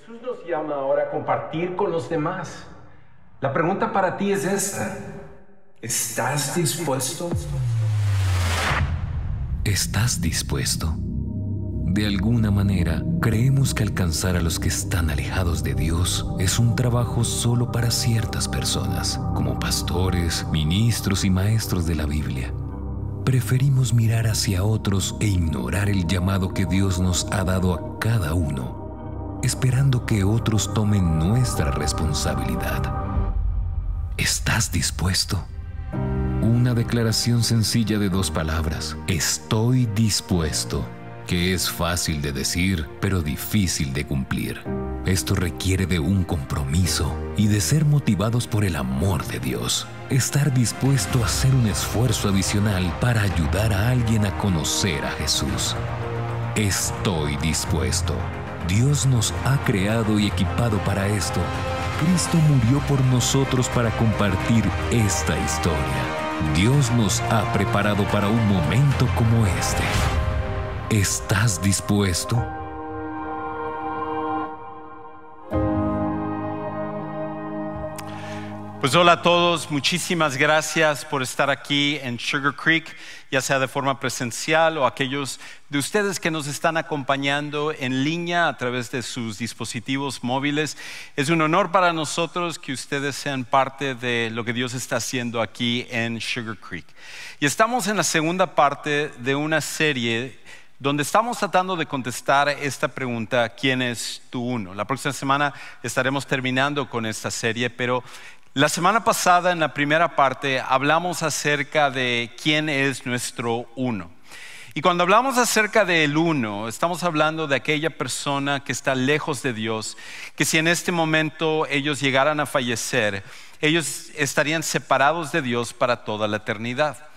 Jesús nos llama ahora a compartir con los demás. La pregunta para ti es esta: ¿estás dispuesto? ¿Estás dispuesto? De alguna manera, creemos que alcanzar a los que están alejados de Dios es un trabajo solo para ciertas personas, como pastores, ministros y maestros de la Biblia. Preferimos mirar hacia otros e ignorar el llamado que Dios nos ha dado a cada uno, esperando que otros tomen nuestra responsabilidad. ¿Estás dispuesto? Una declaración sencilla de 2 palabras: estoy dispuesto, que es fácil de decir, pero difícil de cumplir. Esto requiere de un compromiso y de ser motivados por el amor de Dios. Estar dispuesto a hacer un esfuerzo adicional para ayudar a alguien a conocer a Jesús. Estoy dispuesto. Dios nos ha creado y equipado para esto. Cristo murió por nosotros para compartir esta historia. Dios nos ha preparado para un momento como este. ¿Estás dispuesto? Pues hola a todos, muchísimas gracias por estar aquí en Sugar Creek, ya sea de forma presencial o aquellos de ustedes que nos están acompañando en línea a través de sus dispositivos móviles. Es un honor para nosotros que ustedes sean parte de lo que Dios está haciendo aquí en Sugar Creek. Y estamos en la segunda parte de una serie donde estamos tratando de contestar esta pregunta: ¿quién es tu uno? La próxima semana estaremos terminando con esta serie, pero la semana pasada, en la primera parte, hablamos acerca de quién es nuestro uno. Y cuando hablamos acerca del uno, estamos hablando de aquella persona que está lejos de Dios, que si en este momento ellos llegaran a fallecer, ellos estarían separados de Dios para toda la eternidad.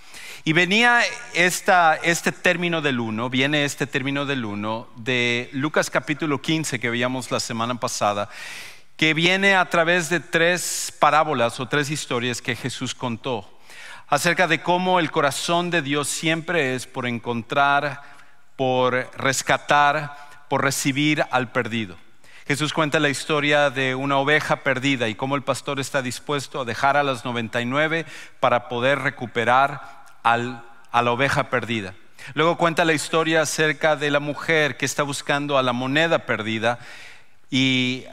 Y venía este término del uno, viene este término del uno de Lucas capítulo 15 que veíamos la semana pasada, que viene a través de 3 parábolas o 3 historias que Jesús contó acerca de cómo el corazón de Dios siempre es por encontrar, por rescatar, por recibir al perdido. Jesús cuenta la historia de una oveja perdida y cómo el pastor está dispuesto a dejar a las 99 para poder recuperar a la oveja perdida. Luego cuenta la historia acerca de la mujer que está buscando a la moneda perdida y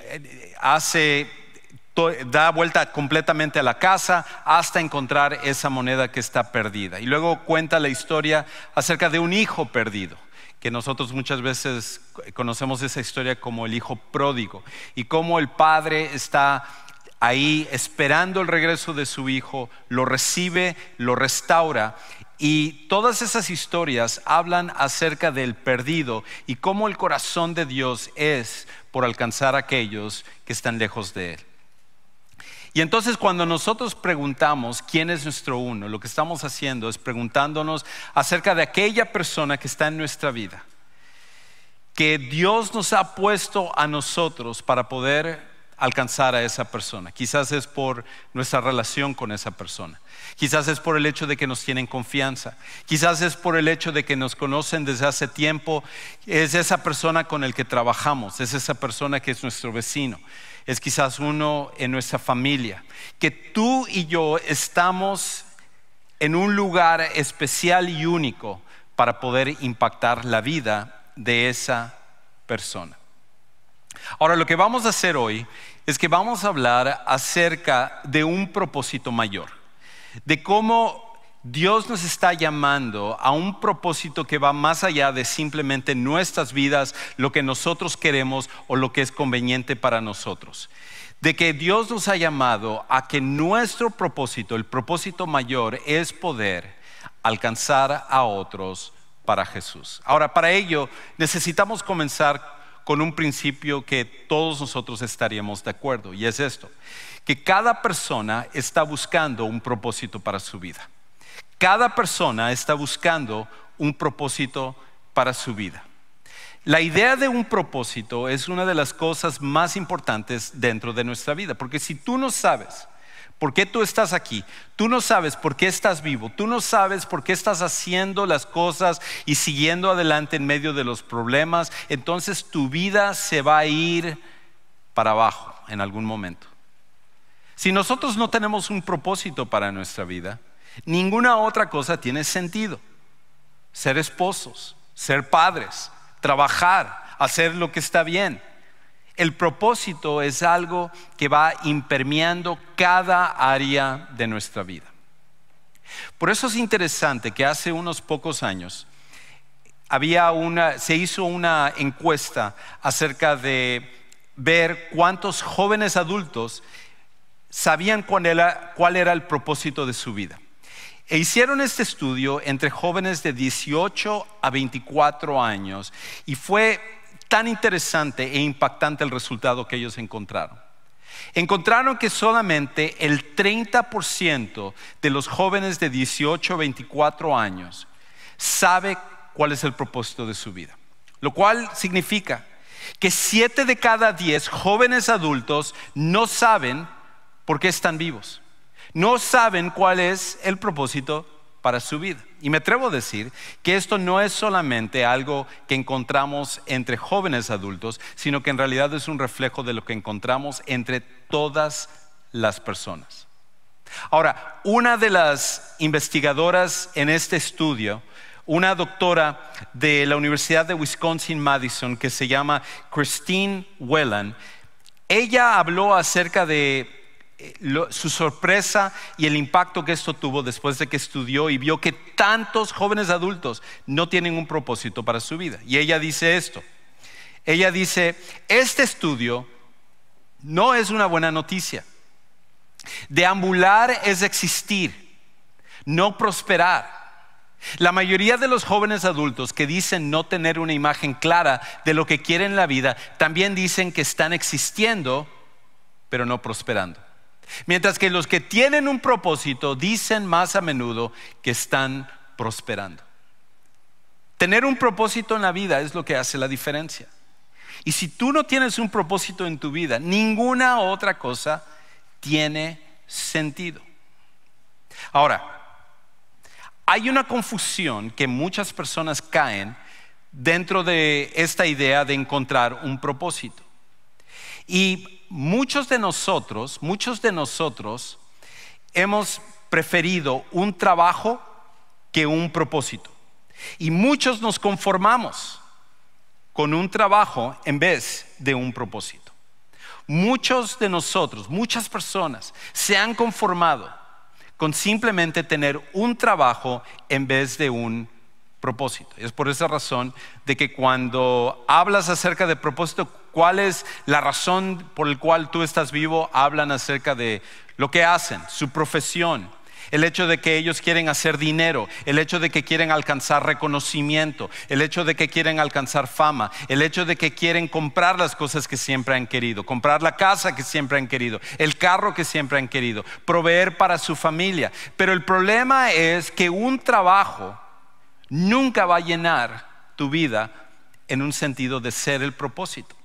da vuelta completamente a la casa hasta encontrar esa moneda que está perdida. Y luego cuenta la historia acerca de un hijo perdido, que nosotros muchas veces conocemos esa historia como el hijo pródigo, y cómo el padre está ahí esperando el regreso de su hijo, lo recibe, lo restaura. Y todas esas historias hablan acerca del perdido y cómo el corazón de Dios es por alcanzar a aquellos que están lejos de Él. Y entonces cuando nosotros preguntamos quién es nuestro uno, lo que estamos haciendo es preguntándonos acerca de aquella persona que está en nuestra vida, que Dios nos ha puesto a nosotros para poder alcanzar a esa persona. Quizás es por nuestra relación con esa persona, quizás es por el hecho de que nos tienen confianza, quizás es por el hecho de que nos conocen desde hace tiempo. Es esa persona con el que trabajamos, es esa persona que es nuestro vecino, es quizás uno en nuestra familia, que tú y yo estamos en un lugar especial y único para poder impactar la vida de esa persona. Ahora, lo que vamos a hacer hoy es que vamos a hablar acerca de un propósito mayor, de cómo Dios nos está llamando a un propósito que va más allá de simplemente nuestras vidas, lo que nosotros queremos o lo que es conveniente para nosotros. De que Dios nos ha llamado a que nuestro propósito, el propósito mayor, es poder alcanzar a otros para Jesús. Ahora, para ello necesitamos comenzar con un principio que todos nosotros estaríamos de acuerdo, y es esto: que cada persona está buscando un propósito para su vida. Cada persona está buscando un propósito para su vida. La idea de un propósito es una de las cosas más importantes dentro de nuestra vida, porque si tú no sabes por qué tú estás aquí, tú no sabes por qué estás vivo, tú no sabes por qué estás haciendo las cosas y siguiendo adelante en medio de los problemas, entonces tu vida se va a ir para abajo en algún momento. Si nosotros no tenemos un propósito para nuestra vida, ninguna otra cosa tiene sentido. Ser esposos, ser padres, trabajar, hacer lo que está bien. El propósito es algo que va impermeando cada área de nuestra vida. Por eso es interesante que hace unos pocos años se hizo una encuesta acerca de ver cuántos jóvenes adultos sabían cuál era el propósito de su vida. E hicieron este estudio entre jóvenes de 18 a 24 años y fue tan interesante e impactante el resultado que ellos encontraron. Encontraron que solamente el 30% de los jóvenes de 18 a 24 años sabe cuál es el propósito de su vida. Lo cual significa que 7 de cada 10 jóvenes adultos no saben por qué están vivos. No saben cuál es el propósito para su vida. Y me atrevo a decir que esto no es solamente algo que encontramos entre jóvenes adultos, sino que en realidad es un reflejo de lo que encontramos entre todas las personas. Ahora, una de las investigadoras en este estudio, una doctora de la Universidad de Wisconsin-Madison que se llama Christine Whelan, ella habló acerca de su sorpresa y el impacto que esto tuvo después de que estudió y vio que tantos jóvenes adultos no tienen un propósito para su vida. Y ella dice esto. Ella dice, este estudio no es una buena noticia. Deambular es existir, no prosperar. La mayoría de los jóvenes adultos que dicen no tener una imagen clara de lo que quieren en la vida, también dicen que están existiendo, pero no prosperando. Mientras que los que tienen un propósito dicen más a menudo que están prosperando. Tener un propósito en la vida es lo que hace la diferencia. Y si tú no tienes un propósito en tu vida, ninguna otra cosa tiene sentido. Ahora, hay una confusión que muchas personas caen dentro de esta idea de encontrar un propósito. Y muchos de nosotros hemos preferido un trabajo que un propósito. Y muchos nos conformamos con un trabajo en vez de un propósito. Muchos de nosotros, muchas personas se han conformado con simplemente tener un trabajo en vez de un propósito. Es por esa razón de que cuando hablas acerca de propósito, ¿cuál es la razón por la cual tú estás vivo? Hablan acerca de lo que hacen, su profesión, el hecho de que ellos quieren hacer dinero, el hecho de que quieren alcanzar reconocimiento, el hecho de que quieren alcanzar fama, el hecho de que quieren comprar las cosas que siempre han querido, comprar la casa que siempre han querido, el carro que siempre han querido, proveer para su familia. Pero el problema es que un trabajo nunca va a llenar tu vida en un sentido de ser el propósito.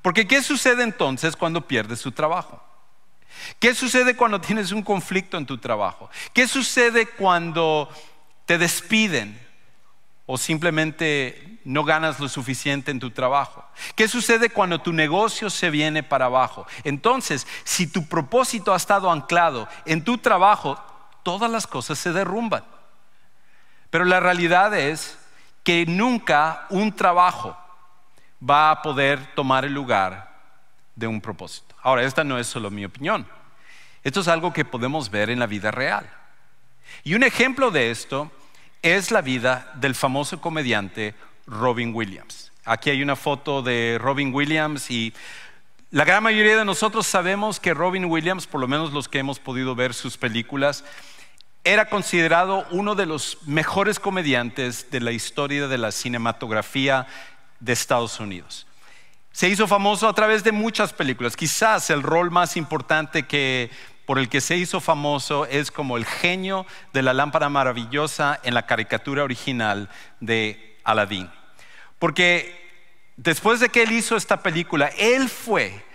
Porque ¿qué sucede entonces cuando pierdes tu trabajo? ¿Qué sucede cuando tienes un conflicto en tu trabajo? ¿Qué sucede cuando te despiden o simplemente no ganas lo suficiente en tu trabajo? ¿Qué sucede cuando tu negocio se viene para abajo? Entonces, si tu propósito ha estado anclado en tu trabajo, todas las cosas se derrumban. Pero la realidad es que nunca un trabajo va a poder tomar el lugar de un propósito. Ahora, esta no es solo mi opinión. Esto es algo que podemos ver en la vida real. Y un ejemplo de esto es la vida del famoso comediante Robin Williams. Aquí hay una foto de Robin Williams y la gran mayoría de nosotros sabemos que Robin Williams, por lo menos los que hemos podido ver sus películas, era considerado uno de los mejores comediantes de la historia de la cinematografía de Estados Unidos. Se hizo famoso a través de muchas películas. Quizás el rol más importante por el que se hizo famoso es como el genio de la lámpara maravillosa en la caricatura original de Aladdin. Porque después de que él hizo esta película, él fue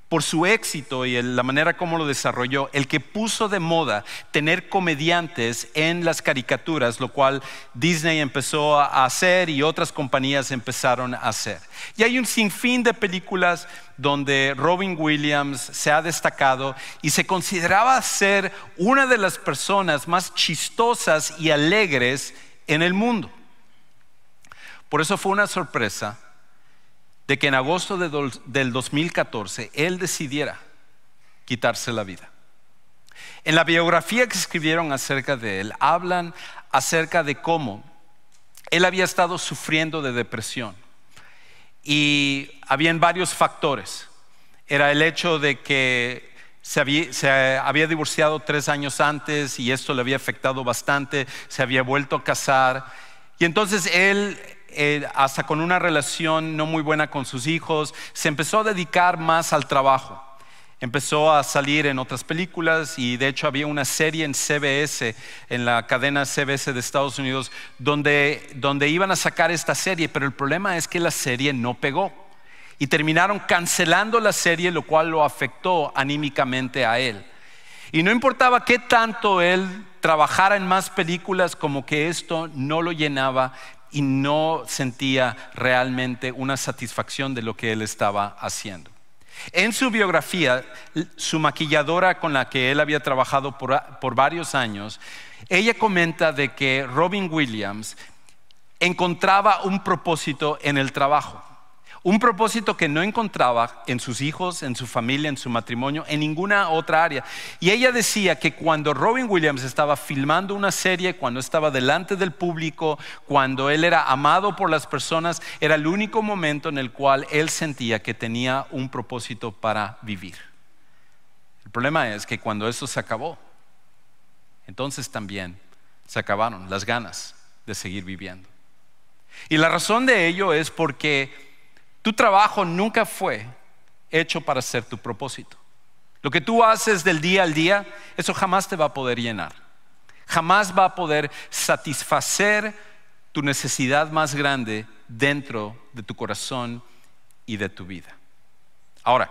por su éxito y la manera como lo desarrolló, el que puso de moda tener comediantes en las caricaturas, lo cual Disney empezó a hacer y otras compañías empezaron a hacer. Y hay un sinfín de películas donde Robin Williams se ha destacado y se consideraba ser una de las personas más chistosas y alegres en el mundo. Por eso fue una sorpresa de que en agosto del 2014 él decidiera quitarse la vida. En la biografía que escribieron acerca de él, hablan acerca de cómo él había estado sufriendo de depresión y habían varios factores. Era el hecho de que se había divorciado 3 años antes y esto le había afectado bastante, se había vuelto a casar y entonces él, hasta con una relación no muy buena con sus hijos, se empezó a dedicar más al trabajo. Empezó a salir en otras películas y de hecho había una serie en CBS, en la cadena CBS de Estados Unidos, donde iban a sacar esta serie, pero el problema es que la serie no pegó y terminaron cancelando la serie, lo cual lo afectó anímicamente a él. Y no importaba qué tanto él trabajara en más películas, como que esto no lo llenaba y no sentía realmente una satisfacción de lo que él estaba haciendo. En su biografía, su maquilladora con la que él había trabajado por varios años, ella comenta de que Robin Williams encontraba un propósito en el trabajo. Un propósito que no encontraba en sus hijos, en su familia, en su matrimonio, en ninguna otra área. Y ella decía que cuando Robin Williams estaba filmando una serie, cuando estaba delante del público, cuando él era amado por las personas, era el único momento en el cual él sentía que tenía un propósito para vivir. El problema es que cuando eso se acabó, entonces también se acabaron las ganas de seguir viviendo. Y la razón de ello es porque tu trabajo nunca fue hecho para ser tu propósito. Lo que tú haces del día al día, eso jamás te va a poder llenar. Jamás va a poder satisfacer tu necesidad más grande dentro de tu corazón y de tu vida. Ahora,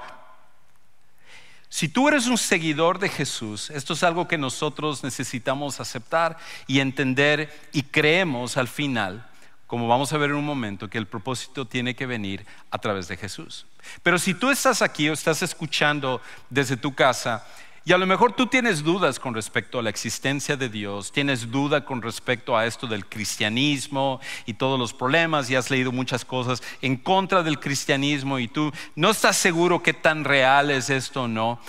si tú eres un seguidor de Jesús, esto es algo que nosotros necesitamos aceptar y entender, y creemos al final, como vamos a ver en un momento, que el propósito tiene que venir a través de Jesús. Pero si tú estás aquí o estás escuchando desde tu casa y a lo mejor tú tienes dudas con respecto a la existencia de Dios, tienes duda con respecto a esto del cristianismo y todos los problemas, y has leído muchas cosas en contra del cristianismo y tú no estás seguro qué tan real es esto o no,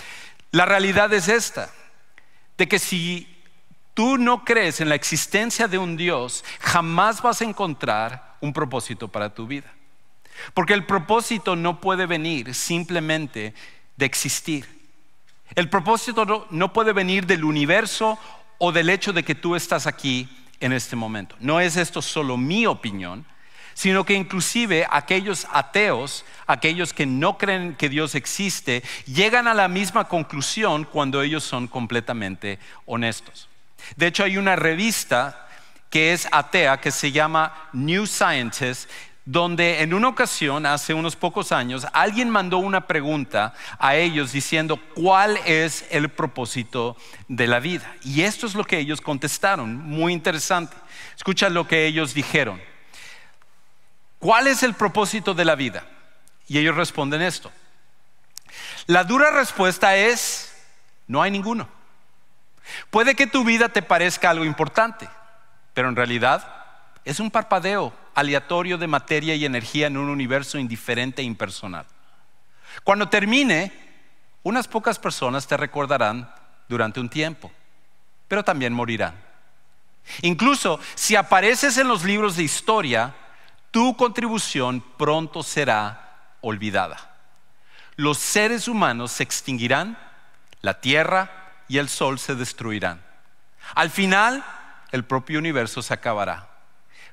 la realidad es esta, de que si tú no crees en la existencia de un Dios, jamás vas a encontrar un propósito para tu vida. Porque el propósito no puede venir simplemente de existir. El propósito no puede venir del universo o del hecho de que tú estás aquí en este momento. No es esto solo mi opinión, sino que inclusive aquellos ateos, aquellos que no creen que Dios existe, llegan a la misma conclusión cuando ellos son completamente honestos. De hecho, hay una revista que es atea que se llama New Scientist, donde en una ocasión, hace unos pocos años, alguien mandó una pregunta a ellos diciendo ¿cuál es el propósito de la vida? Y esto es lo que ellos contestaron, muy interesante. Escucha lo que ellos dijeron. ¿Cuál es el propósito de la vida? Y ellos responden esto. La dura respuesta es no hay ninguno. Puede que tu vida te parezca algo importante, pero en realidad es un parpadeo aleatorio de materia y energía en un universo indiferente e impersonal. Cuando termine, unas pocas personas te recordarán durante un tiempo, pero también morirán. Incluso si apareces en los libros de historia, tu contribución pronto será olvidada. Los seres humanos se extinguirán, la tierra y el sol se destruirán. Al final, el propio universo se acabará.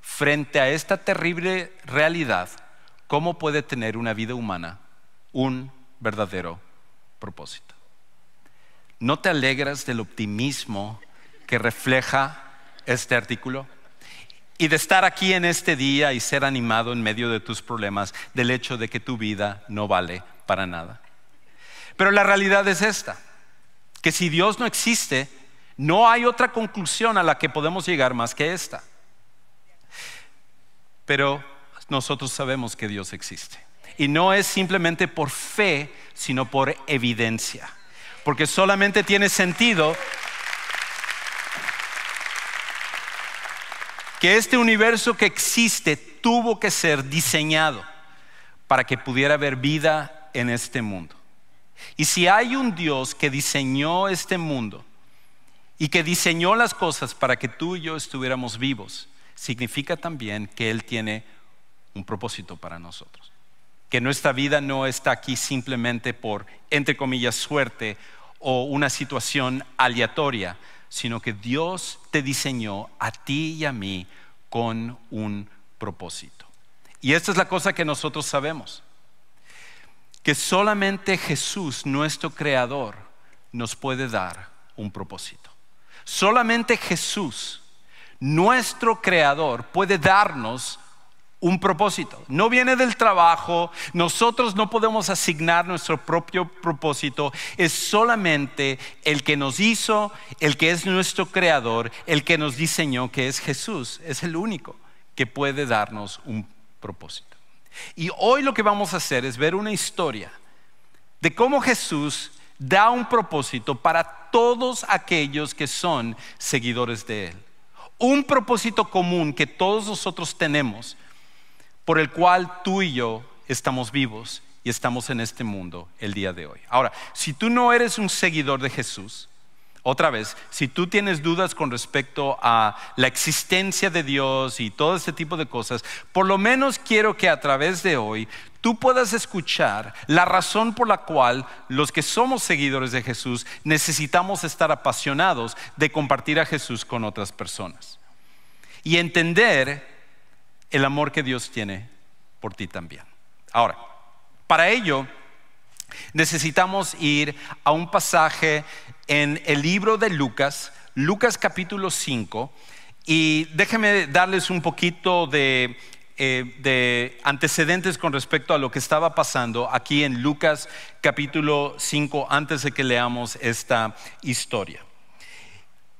Frente a esta terrible realidad, ¿cómo puede tener una vida humana un verdadero propósito? ¿No te alegras del optimismo que refleja este artículo? Y de estar aquí en este día y ser animado en medio de tus problemas, del hecho de que tu vida no vale para nada. Pero la realidad es esta, que si Dios no existe, no hay otra conclusión a la que podemos llegar más que esta. Pero nosotros sabemos que Dios existe. Y no es simplemente por fe, sino por evidencia. Porque solamente tiene sentido que este universo que existe tuvo que ser diseñado para que pudiera haber vida en este mundo. Y si hay un Dios que diseñó este mundo y que diseñó las cosas para que tú y yo estuviéramos vivos, significa también que Él tiene un propósito para nosotros. Que nuestra vida no está aquí simplemente por, entre comillas, suerte o una situación aleatoria, sino que Dios te diseñó a ti y a mí con un propósito. Y esta es la cosa que nosotros sabemos, que solamente Jesús, nuestro Creador, nos puede dar un propósito. Solamente Jesús, nuestro Creador, puede darnos un propósito. No viene del trabajo, nosotros no podemos asignar nuestro propio propósito. Es solamente el que nos hizo, el que es nuestro Creador, el que nos diseñó, que es Jesús. Es el único que puede darnos un propósito. Y hoy lo que vamos a hacer es ver una historia de cómo Jesús da un propósito para todos aquellos que son seguidores de Él. Un propósito común que todos nosotros tenemos, por el cual tú y yo estamos vivos y estamos en este mundo el día de hoy. Ahora, si tú no eres un seguidor de Jesús, otra vez, si tú tienes dudas con respecto a la existencia de Dios y todo este tipo de cosas, por lo menos quiero que a través de hoy tú puedas escuchar la razón por la cual los que somos seguidores de Jesús necesitamos estar apasionados de compartir a Jesús con otras personas y entender el amor que Dios tiene por ti también. Ahora, para ello necesitamos ir a un pasaje en el libro de Lucas, Lucas capítulo 5, y déjenme darles un poquito de antecedentes con respecto a lo que estaba pasando aquí en Lucas capítulo 5 antes de que leamos esta historia.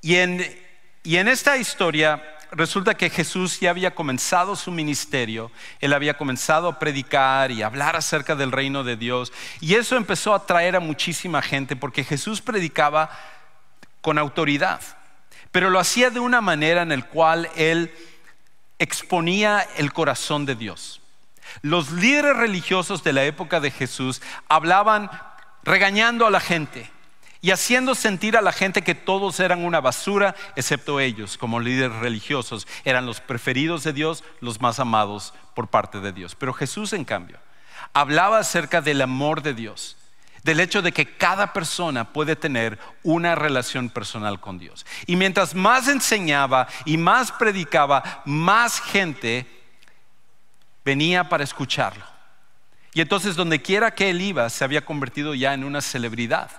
Y en esta historia resulta que Jesús ya había comenzado su ministerio. Él había comenzado a predicar y hablar acerca del reino de Dios, y eso empezó a atraer a muchísima gente porque Jesús predicaba con autoridad, pero lo hacía de una manera en la cual Él exponía el corazón de Dios. Los líderes religiosos de la época de Jesús hablaban regañando a la gente y haciendo sentir a la gente que todos eran una basura, excepto ellos, como líderes religiosos, eran los preferidos de Dios, los más amados por parte de Dios. Pero Jesús, en cambio, hablaba acerca del amor de Dios, del hecho de que cada persona puede tener una relación personal con Dios. Y mientras más enseñaba y más predicaba, más gente venía para escucharlo. Y entonces, donde quiera que él iba, se había convertido ya en una celebridad.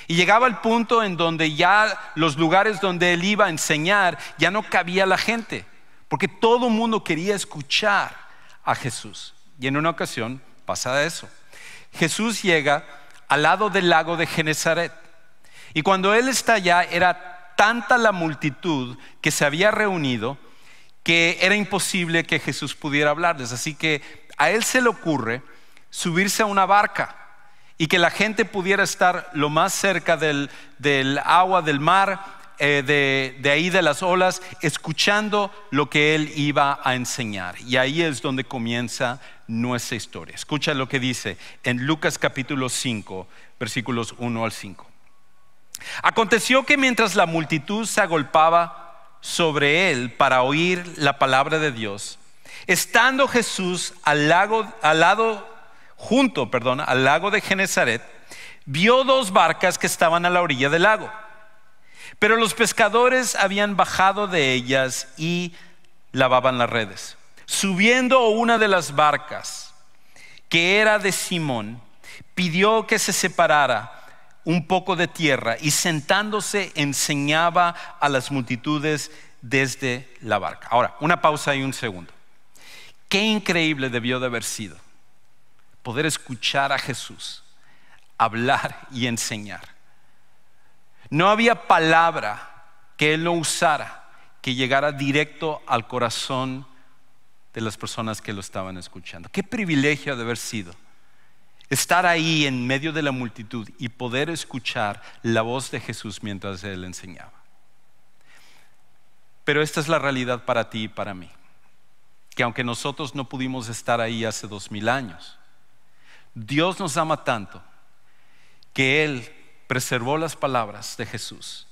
Y llegaba el punto en donde ya los lugares donde él iba a enseñar ya no cabía la gente, porque todo el mundo quería escuchar a Jesús. Y en una ocasión pasa eso. Jesús llega al lado del lago de Genesaret, y cuando él está allá era tanta la multitud que se había reunido que era imposible que Jesús pudiera hablarles. Así que a él se le ocurre subirse a una barca y que la gente pudiera estar lo más cerca del agua, del mar, de ahí de las olas, escuchando lo que él iba a enseñar. Y ahí es donde comienza nuestra historia. Escucha lo que dice en Lucas capítulo 5, versículos 1 al 5. Aconteció que mientras la multitud se agolpaba sobre él para oír la palabra de Dios, estando Jesús al lago de Genesaret, vio dos barcas que estaban a la orilla del lago, pero los pescadores habían bajado de ellas y lavaban las redes. Subiendo una de las barcas, que era de Simón, pidió que se separara un poco de tierra y sentándose enseñaba a las multitudes desde la barca. Ahora, una pausa y un segundo. Qué increíble debió de haber sido poder escuchar a Jesús hablar y enseñar. No había palabra que Él no usara que llegara directo al corazón de las personas que lo estaban escuchando. Qué privilegio ha de haber sido estar ahí en medio de la multitud y poder escuchar la voz de Jesús mientras Él enseñaba. Pero esta es la realidad para ti y para mí, que aunque nosotros no pudimos estar ahí hace 2000 años, Dios nos ama tanto que Él preservó las palabras de Jesús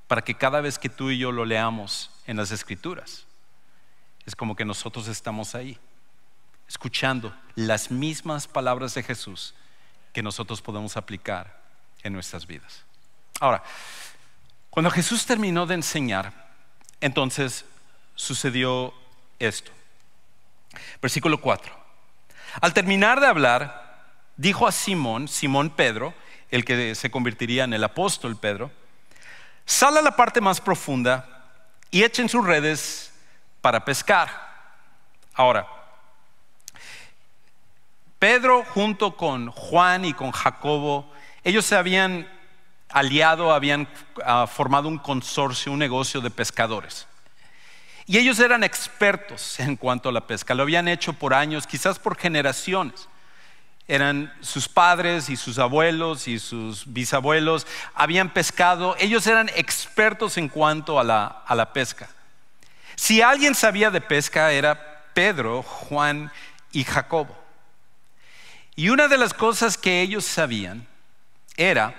para que cada vez que tú y yo lo leamos en las Escrituras, es como que nosotros estamos ahí, escuchando las mismas palabras de Jesús que nosotros podemos aplicar en nuestras vidas. Ahora, cuando Jesús terminó de enseñar, entonces sucedió esto. Versículo 4. Al terminar de hablar, dijo a Simón Pedro, el que se convertiría en el apóstol Pedro: sal a la parte más profunda y echen sus redes para pescar. Ahora, Pedro junto con Juan y con Jacobo, ellos se habían aliado, habían formado un consorcio, un negocio de pescadores. Y ellos eran expertos en cuanto a la pesca, lo habían hecho por años, quizás por generaciones. Eran sus padres y sus abuelos y sus bisabuelos, habían pescado, ellos eran expertos en cuanto a la pesca. Si alguien sabía de pesca era Pedro, Juan y Jacobo. Y una de las cosas que ellos sabían era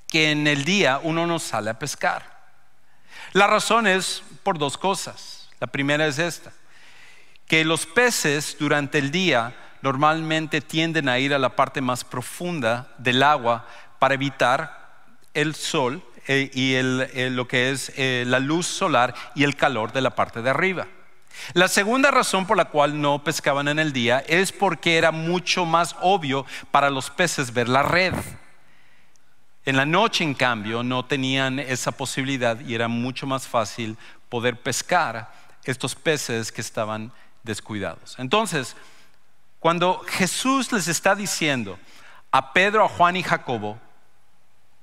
que en el día uno no sale a pescar. La razón es por dos cosas. La primera es esta: que los peces durante el día normalmente tienden a ir a la parte más profunda del agua para evitar el sol y lo que es la luz solar y el calor de la parte de arriba. La segunda razón por la cual no pescaban en el día es porque era mucho más obvio para los peces ver la red. En la noche, en cambio, no tenían esa posibilidad y era mucho más fácil poder pescar estos peces que estaban descuidados. Entonces, cuando Jesús les está diciendo a Pedro, a Juan y Jacobo: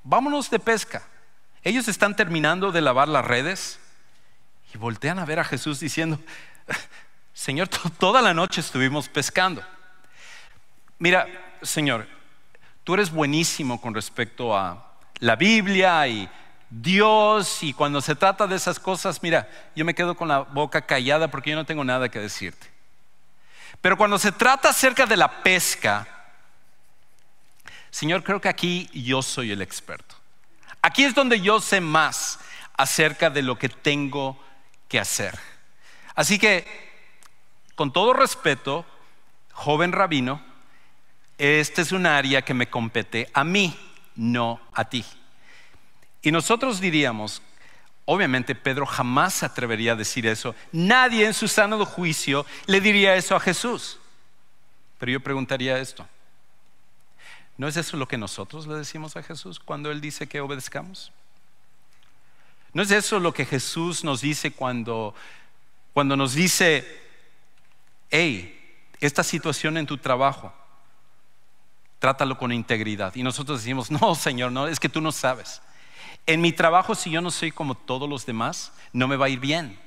vámonos de pesca, ellos están terminando de lavar las redes y voltean a ver a Jesús diciendo: Señor, toda la noche estuvimos pescando. Mira, Señor, tú eres buenísimo con respecto a la Biblia y Dios, y cuando se trata de esas cosas, mira, yo me quedo con la boca callada porque yo no tengo nada que decirte. Pero cuando se trata acerca de la pesca, Señor, creo que aquí yo soy el experto. Aquí es donde yo sé más acerca de lo que tengo que hacer. Así que, con todo respeto, joven rabino, este es un área que me compete a mí, no a ti. Y nosotros diríamos, obviamente Pedro jamás se atrevería a decir eso. Nadie en su sano juicio le diría eso a Jesús. Pero yo preguntaría esto: ¿no es eso lo que nosotros le decimos a Jesús cuando Él dice que obedezcamos? ¿No es eso lo que Jesús nos dice cuando nos dice: hey, esta situación en tu trabajo, trátalo con integridad? Y nosotros decimos: no, Señor, no, es que tú no sabes. En mi trabajo, si yo no soy como todos los demás, no me va a ir bien.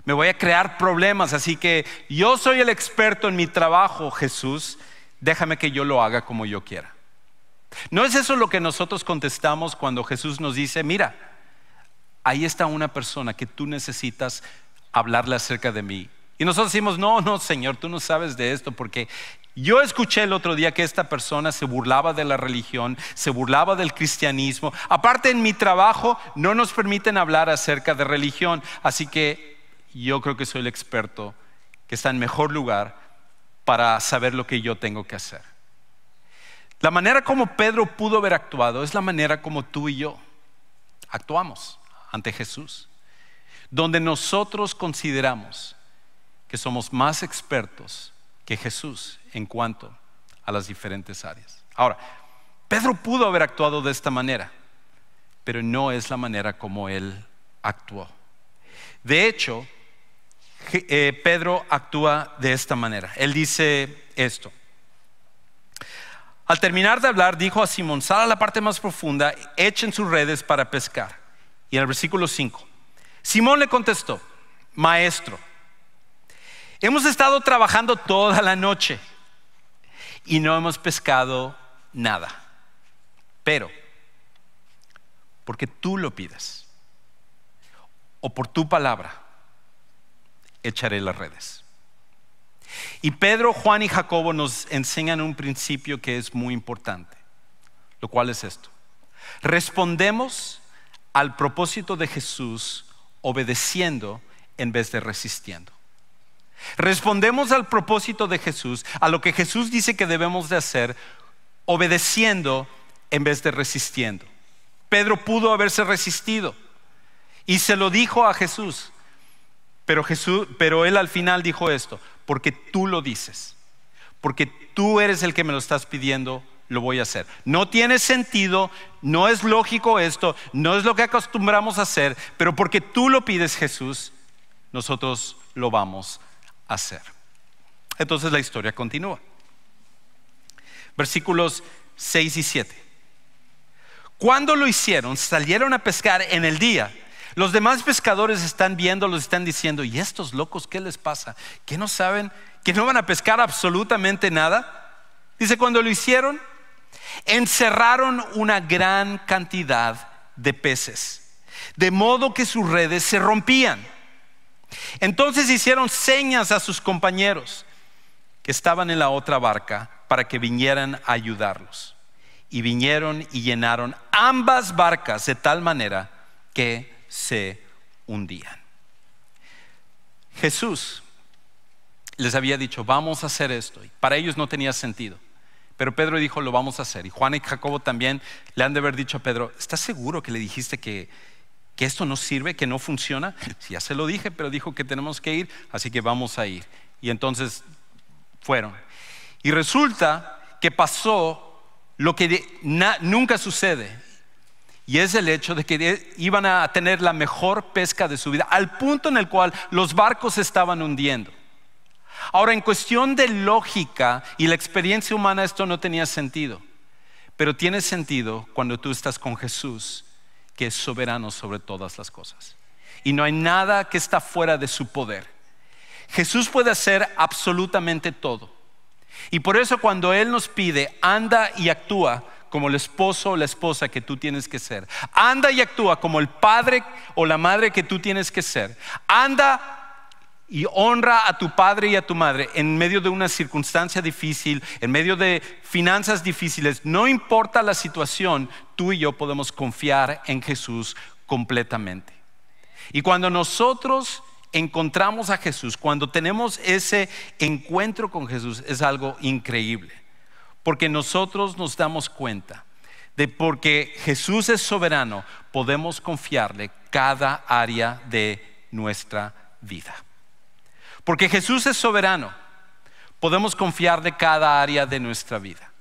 Me voy a crear problemas, así que yo soy el experto en mi trabajo, Jesús, déjame que yo lo haga como yo quiera. ¿No es eso lo que nosotros contestamos cuando Jesús nos dice: mira, ahí está una persona que tú necesitas hablarle acerca de mí? Y nosotros decimos: no, Señor, tú no sabes de esto, porque yo escuché el otro día que esta persona se burlaba de la religión, se burlaba del cristianismo. Aparte, en mi trabajo no nos permiten hablar acerca de religión, así que yo creo que soy el experto que está en mejor lugar para saber lo que yo tengo que hacer. La manera como Pedro pudo haber actuado es la manera como tú y yo actuamos ante Jesús, donde nosotros consideramos que somos más expertos que Jesús en cuanto a las diferentes áreas. Ahora, Pedro pudo haber actuado de esta manera, pero no es la manera como él actuó. De hecho, Pedro actúa de esta manera. Él dice esto: Al terminar de hablar, dijo a Simón: sal a la parte más profunda, echen sus redes para pescar. Y en el versículo 5, Simón le contestó: Maestro, hemos estado trabajando toda la noche y no hemos pescado nada. Pero, porque tú lo pides, o por tu palabra, echaré las redes. Y Pedro, Juan y Jacobo nos enseñan un principio que es muy importante, lo cual es esto: respondemos al propósito de Jesús obedeciendo en vez de resistiendo. Respondemos al propósito de Jesús, a lo que Jesús dice que debemos de hacer, obedeciendo en vez de resistiendo. Pedro pudo haberse resistido y se lo dijo a Jesús, pero él al final dijo esto: porque tú lo dices, porque tú eres el que me lo estás pidiendo, lo voy a hacer. No tiene sentido, no es lógico esto, no es lo que acostumbramos a hacer, pero porque tú lo pides, Jesús, nosotros lo vamos a hacer. Entonces la historia continúa. Versículos 6 y 7. Cuando lo hicieron, salieron a pescar en el día. Los demás pescadores están viéndolos, están diciendo: ¿y estos locos qué les pasa? ¿Que no saben que no van a pescar absolutamente nada? Dice: cuando lo hicieron, encerraron una gran cantidad de peces, de modo que sus redes se rompían. Entonces hicieron señas a sus compañeros que estaban en la otra barca para que vinieran a ayudarlos. Y vinieron y llenaron ambas barcas de tal manera que se hundían. Jesús les había dicho: vamos a hacer esto. Y para ellos no tenía sentido, pero Pedro dijo: lo vamos a hacer. Y Juan y Jacobo también le han de haber dicho a Pedro: ¿estás seguro que le dijiste que esto no sirve, que no funciona? Sí, ya se lo dije, pero dijo que tenemos que ir, así que vamos a ir. Y entonces fueron. Y resulta que pasó lo que nunca sucede, y es el hecho de que iban a tener la mejor pesca de su vida, al punto en el cual los barcos se estaban hundiendo. Ahora, en cuestión de lógica y la experiencia humana, esto no tenía sentido, pero tiene sentido cuando tú estás con Jesús, que es soberano sobre todas las cosas, y no hay nada que está fuera de su poder. Jesús puede hacer absolutamente todo, y por eso cuando Él nos pide: anda y actúa como el esposo o la esposa que tú tienes que ser, anda y actúa como el padre o la madre que tú tienes que ser, anda y honra a tu padre y a tu madre en medio de una circunstancia difícil, en medio de finanzas difíciles, no importa la situación, tú y yo podemos confiar en Jesús completamente. Y cuando nosotros encontramos a Jesús, cuando tenemos ese encuentro con Jesús, es algo increíble, porque nosotros nos damos cuenta de porque Jesús es soberano, podemos confiarle cada área de nuestra vida. Porque Jesús es soberano, podemos confiarle cada área de nuestra vida.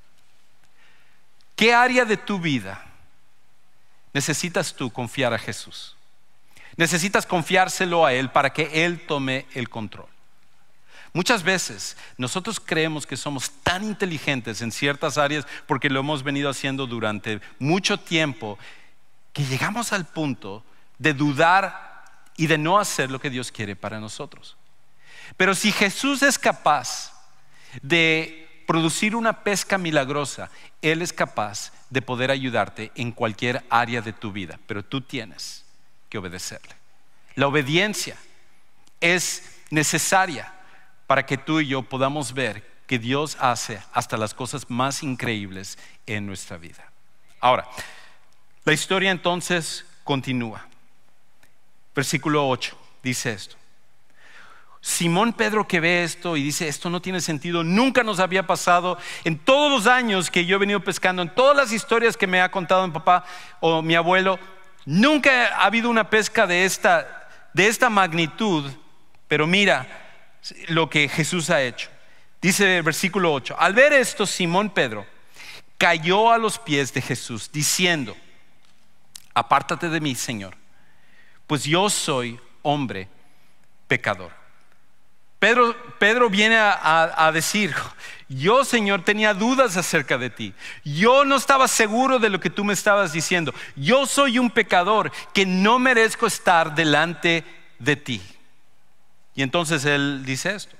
¿Qué área de tu vida necesitas tú confiar a Jesús? Necesitas confiárselo a Él para que Él tome el control. Muchas veces nosotros creemos que somos tan inteligentes en ciertas áreas porque lo hemos venido haciendo durante mucho tiempo, que llegamos al punto de dudar y de no hacer lo que Dios quiere para nosotros. Pero si Jesús es capaz de producir una pesca milagrosa, Él es capaz de poder ayudarte en cualquier área de tu vida, pero tú tienes que obedecerle. La obediencia es necesaria para que tú y yo podamos ver que Dios hace hasta las cosas más increíbles en nuestra vida. Ahora, la historia entonces continúa. Versículo 8 dice esto: Simón Pedro, que ve esto y dice: esto no tiene sentido, nunca nos había pasado en todos los años que yo he venido pescando, en todas las historias que me ha contado mi papá o mi abuelo, nunca ha habido una pesca de esta magnitud. Pero mira lo que Jesús ha hecho. Dice el versículo 8: al ver esto, Simón Pedro cayó a los pies de Jesús diciendo: apártate de mí, Señor, pues yo soy hombre pecador. Pedro viene a decir, yo, Señor, tenía dudas acerca de ti. Yo no estaba seguro de lo que tú me estabas diciendo. Yo soy un pecador que no merezco estar delante de ti. Y entonces él dice esto.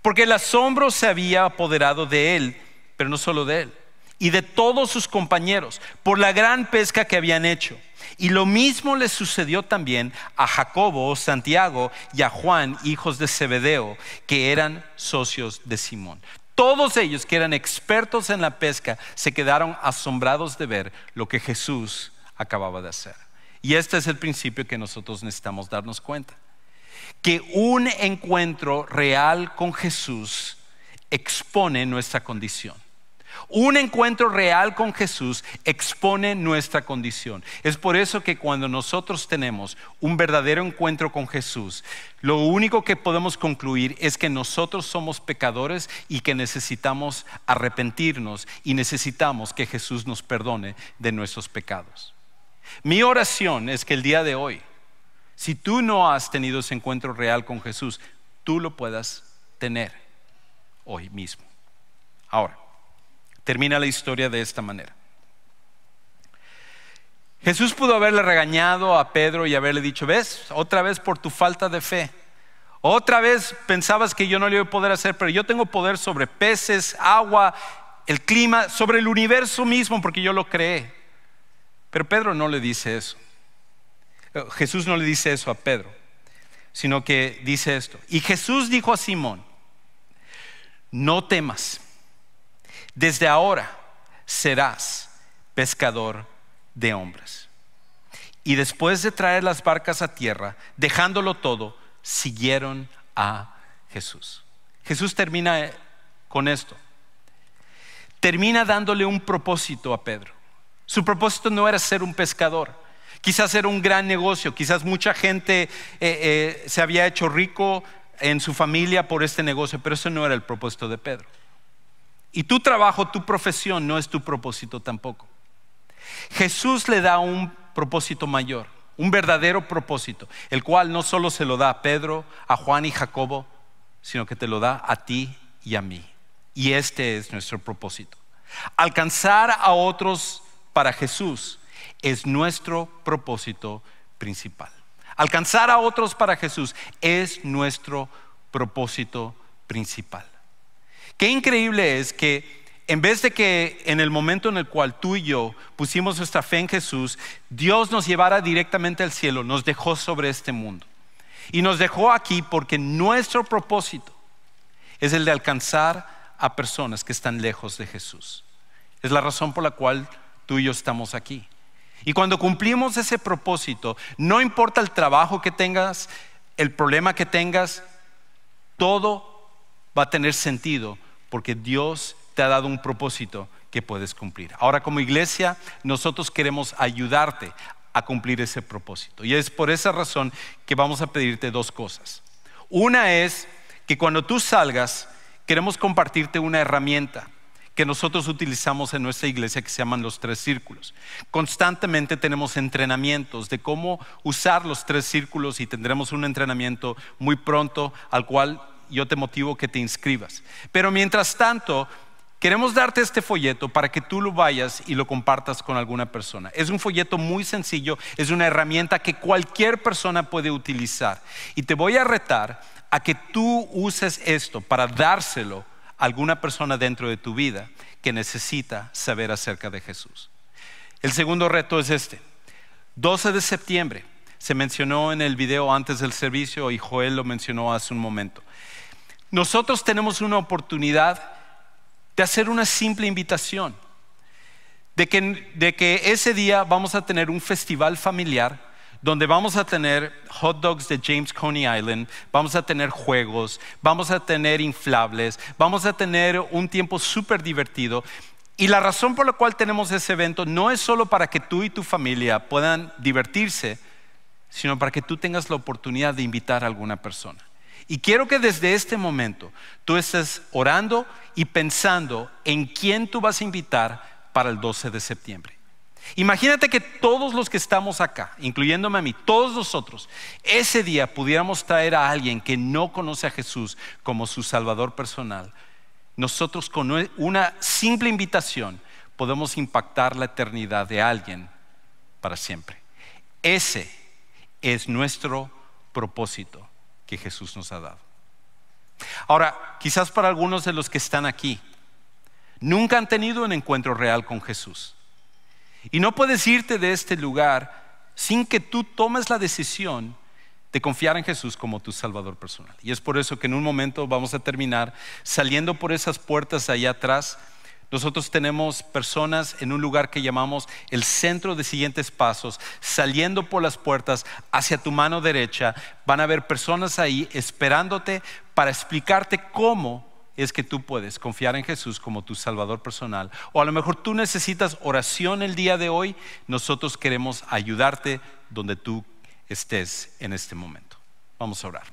Porque el asombro se había apoderado de él, pero no solo de él, y de todos sus compañeros, por la gran pesca que habían hecho. Y lo mismo le sucedió también a Jacobo, Santiago y a Juan, hijos de Zebedeo, que eran socios de Simón. Todos ellos, que eran expertos en la pesca, se quedaron asombrados de ver lo que Jesús acababa de hacer. Y este es el principio que nosotros necesitamos darnos cuenta: que un encuentro real con Jesús expone nuestra condición. Un encuentro real con Jesús expone nuestra condición. Es por eso que cuando nosotros tenemos un verdadero encuentro con Jesús, lo único que podemos concluir es que nosotros somos pecadores y que necesitamos arrepentirnos y necesitamos que Jesús nos perdone de nuestros pecados. Mi oración es que el día de hoy, si tú no has tenido ese encuentro real con Jesús, tú lo puedas tener hoy mismo. Ahora, termina la historia de esta manera. Jesús pudo haberle regañado a Pedro y haberle dicho: ves, otra vez por tu falta de fe. Otra vez pensabas que yo no lo iba a poder hacer, pero yo tengo poder sobre peces, agua, el clima, sobre el universo mismo, porque yo lo creé. Pero Pedro no le dice eso. Jesús no le dice eso a Pedro, sino que dice esto: y Jesús dijo a Simón: no temas, desde ahora serás pescador de hombres. Y después de traer las barcas a tierra, dejándolo todo, siguieron a Jesús. Jesús termina con esto. Termina dándole un propósito a Pedro. Su propósito no era ser un pescador. Quizás era un gran negocio, quizás mucha gente se había hecho rico en su familia por este negocio, pero eso no era el propósito de Pedro. Y tu trabajo, tu profesión no es tu propósito tampoco. Jesús le da un propósito mayor, un verdadero propósito, el cual no solo se lo da a Pedro, a Juan y Jacobo, sino que te lo da a ti y a mí. Y este es nuestro propósito. Alcanzar a otros para Jesús es nuestro propósito principal. Alcanzar a otros para Jesús es nuestro propósito principal. Qué increíble es que en vez de que en el momento en el cual tú y yo pusimos nuestra fe en Jesús, Dios nos llevara directamente al cielo, nos dejó sobre este mundo. Y nos dejó aquí porque nuestro propósito es el de alcanzar a personas que están lejos de Jesús. Es la razón por la cual tú y yo estamos aquí. Y cuando cumplimos ese propósito, no importa el trabajo que tengas, el problema que tengas, todo va a tener sentido porque Dios te ha dado un propósito que puedes cumplir. Ahora, como iglesia, nosotros queremos ayudarte a cumplir ese propósito. Y es por esa razón que vamos a pedirte dos cosas. Una es que cuando tú salgas, queremos compartirte una herramienta que nosotros utilizamos en nuestra iglesia que se llaman los 3 círculos. Constantemente tenemos entrenamientos de cómo usar los 3 círculos y tendremos un entrenamiento muy pronto al cual yo te motivo que te inscribas. Pero mientras tanto, queremos darte este folleto para que tú lo vayas y lo compartas con alguna persona. Es un folleto muy sencillo, es una herramienta que cualquier persona puede utilizar. Y te voy a retar a que tú uses esto para dárselo a alguna persona dentro de tu vida que necesita saber acerca de Jesús. El segundo reto es este. 12 de septiembre, se mencionó en el video antes del servicio y Joel lo mencionó hace un momento. Nosotros tenemos una oportunidad de hacer una simple invitación, de que ese día vamos a tener un festival familiar donde vamos a tener hot dogs de James Coney Island, vamos a tener juegos, vamos a tener inflables, vamos a tener un tiempo súper divertido. Y la razón por la cual tenemos ese evento no es solo para que tú y tu familia puedan divertirse, sino para que tú tengas la oportunidad de invitar a alguna persona. Y quiero que desde este momento tú estés orando y pensando en quién tú vas a invitar para el 12 de septiembre. Imagínate que todos los que estamos acá, incluyéndome a mí, todos nosotros, ese día pudiéramos traer a alguien que no conoce a Jesús como su Salvador personal. Nosotros con una simple invitación podemos impactar la eternidad de alguien para siempre. Ese es nuestro propósito que Jesús nos ha dado. Ahora, quizás para algunos de los que están aquí, nunca han tenido un encuentro real con Jesús. Y no puedes irte de este lugar sin que tú tomes la decisión de confiar en Jesús como tu Salvador personal. Y es por eso que en un momento vamos a terminar saliendo por esas puertas allá atrás. Nosotros tenemos personas en un lugar que llamamos el centro de siguientes pasos. Saliendo por las puertas hacia tu mano derecha, van a haber personas ahí esperándote para explicarte cómo es que tú puedes confiar en Jesús como tu Salvador personal. O a lo mejor tú necesitas oración el día de hoy. Nosotros queremos ayudarte donde tú estés en este momento. Vamos a orar.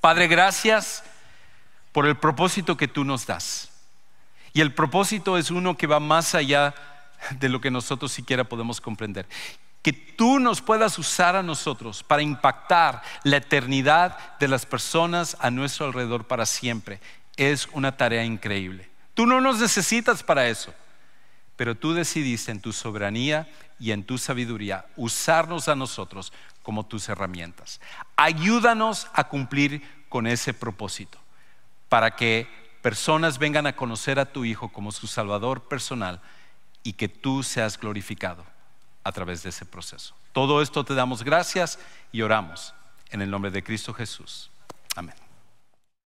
Padre, gracias por el propósito que tú nos das. Y el propósito es uno que va más allá de lo que nosotros siquiera podemos comprender. Que tú nos puedas usar a nosotros para impactar la eternidad de las personas a nuestro alrededor para siempre. Es una tarea increíble. Tú no nos necesitas para eso, pero tú decidiste en tu soberanía y en tu sabiduría usarnos a nosotros como tus herramientas. Ayúdanos a cumplir con ese propósito para que personas vengan a conocer a tu Hijo como su Salvador personal y que tú seas glorificado a través de ese proceso. Todo esto te damos gracias y oramos en el nombre de Cristo Jesús. Amén.